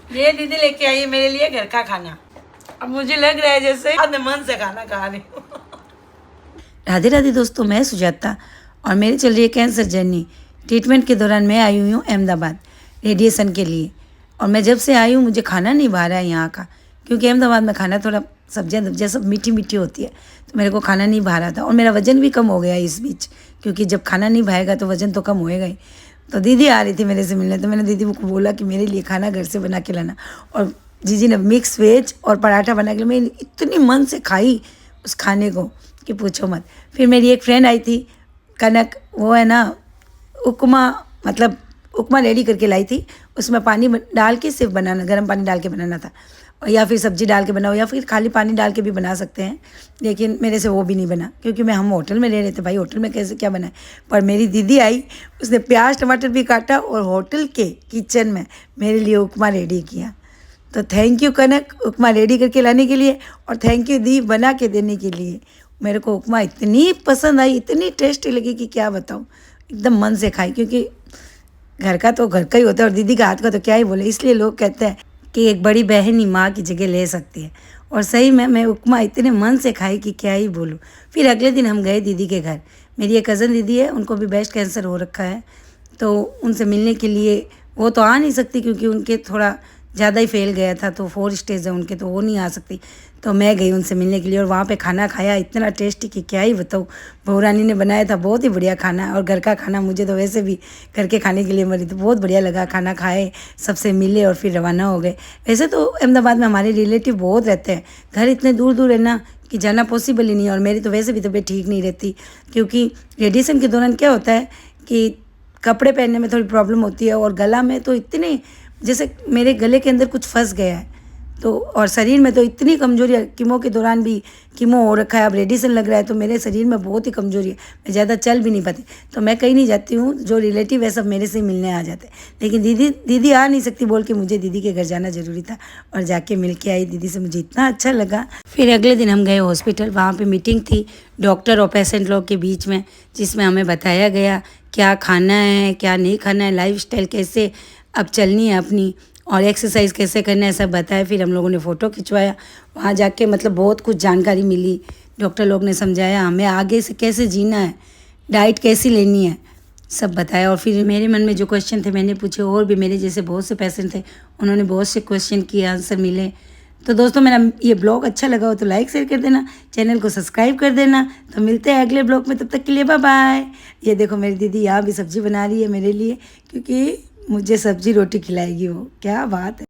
ये दीदी लेके आई है मेरे लिए घर का खाना। अब मुझे लग रहा है जैसे मैं मन से खाना खा रही हूँ। राधे राधे दोस्तों, मैं सुजाता और मेरी चल रही है कैंसर जर्नी। ट्रीटमेंट के दौरान मैं आई हुई हूँ अहमदाबाद रेडिएशन के लिए। और मैं जब से आई हूँ मुझे खाना नहीं भा रहा है यहाँ का, क्योंकि अहमदाबाद में खाना थोड़ा सब्जियाँ जैसा मीठी मीठी होती है, तो मेरे को खाना नहीं भा रहा था। और मेरा वज़न भी कम हो गया इस बीच, क्योंकि जब खाना नहीं भाएगा तो वज़न तो कम होएगा ही। तो दीदी आ रही थी मेरे से मिलने, तो मैंने दीदी को बोला कि मेरे लिए खाना घर से बना के लाना। और जीजी ने मिक्स वेज और पराठा बना के, मैं इतनी मन से खाई उस खाने को कि पूछो मत। फिर मेरी एक फ्रेंड आई थी कनक, वो है ना उपमा, मतलब उपमा रेडी करके लाई थी। उसमें पानी डाल के सिर्फ बनाना, गर्म पानी डाल के बनाना था, और या फिर सब्जी डाल के बनाओ या फिर खाली पानी डाल के भी बना सकते हैं। लेकिन मेरे से वो भी नहीं बना, क्योंकि हम होटल में रह रहे थे भाई, होटल में कैसे क्या बनाए। पर मेरी दीदी आई, उसने प्याज टमाटर भी काटा और होटल के किचन में मेरे लिए उपमा रेडी किया। तो thank you Kanak, upma ready करके लाने के लिए, और थैंक यू दी बना के देने के लिए। मेरे को उपमा इतनी पसंद आई, इतनी टेस्टी लगी कि क्या बताऊँ, एकदम मन से खाई, क्योंकि घर का तो घर का ही होता है और दीदी का हाथ का तो क्या ही बोले। इसलिए लोग कहते हैं कि एक बड़ी बहन ही माँ की जगह ले सकती है, और सही में मैं उपमा इतने मन से खाई कि क्या ही बोलूँ। फिर अगले दिन हम गए दीदी के घर। मेरी एक कज़न दीदी है, उनको भी ब्रेस्ट कैंसर हो रखा है, तो उनसे मिलने के लिए वो तो आ नहीं सकती, क्योंकि उनके थोड़ा ज़्यादा ही फैल गया था, तो 4 स्टेज है उनके, तो वो नहीं आ सकती। तो मैं गई उनसे मिलने के लिए, और वहाँ पे खाना खाया इतना टेस्टी कि क्या ही बताऊँ। बहू रानी ने बनाया था बहुत ही बढ़िया खाना, और घर का खाना मुझे तो वैसे भी घर के खाने के लिए मरी, तो बहुत बढ़िया लगा। खाना खाए, सबसे मिले और फिर रवाना हो गए। वैसे तो अहमदाबाद में हमारे रिलेटिव बहुत रहते हैं, घर इतने दूर दूर है ना कि जाना पॉसिबल ही नहीं है। और मेरी तो वैसे भी तबीयत ठीक नहीं रहती, क्योंकि रेडिएशन के दौरान क्या होता है कि कपड़े पहनने में थोड़ी प्रॉब्लम होती है, और गला में तो इतने, जैसे मेरे गले के अंदर कुछ फंस गया है, तो और शरीर में तो इतनी कमजोरी है। कीमो के दौरान भी कीमो हो रखा है, अब रेडिएशन लग रहा है, तो मेरे शरीर में बहुत ही कमजोरी है, मैं ज़्यादा चल भी नहीं पाती। तो मैं कहीं नहीं जाती हूँ, जो रिलेटिव है सब मेरे से मिलने आ जाते हैं। लेकिन दीदी आ नहीं सकती बोल के मुझे दीदी के घर जाना ज़रूरी था, और जाके मिल के आई दीदी से, मुझे इतना अच्छा लगा। फिर अगले दिन हम गए हॉस्पिटल, वहाँ पर मीटिंग थी डॉक्टर और पेशेंट लोग के बीच में, जिसमें हमें बताया गया क्या खाना है क्या नहीं खाना है, लाइफस्टाइल कैसे अब चलनी है अपनी, और एक्सरसाइज कैसे करना है, सब बताया। फिर हम लोगों ने फ़ोटो खिंचवाया, वहाँ जाके मतलब बहुत कुछ जानकारी मिली। डॉक्टर लोग ने समझाया हमें आगे से कैसे जीना है, डाइट कैसी लेनी है, सब बताया। और फिर मेरे मन में जो क्वेश्चन थे मैंने पूछे, और भी मेरे जैसे बहुत से पेशेंट थे, उन्होंने बहुत से क्वेश्चन किए, आंसर मिले। तो दोस्तों मेरा ये ब्लॉग अच्छा लगा हो तो लाइक शेयर कर देना, चैनल को सब्सक्राइब कर देना। तो मिलते हैं अगले ब्लॉग में, तब तक के लिए बाय बाय। ये देखो मेरी दीदी यहाँ भी सब्ज़ी बना रही है मेरे लिए, क्योंकि मुझे सब्ज़ी रोटी खिलाएगी वो, क्या बात है।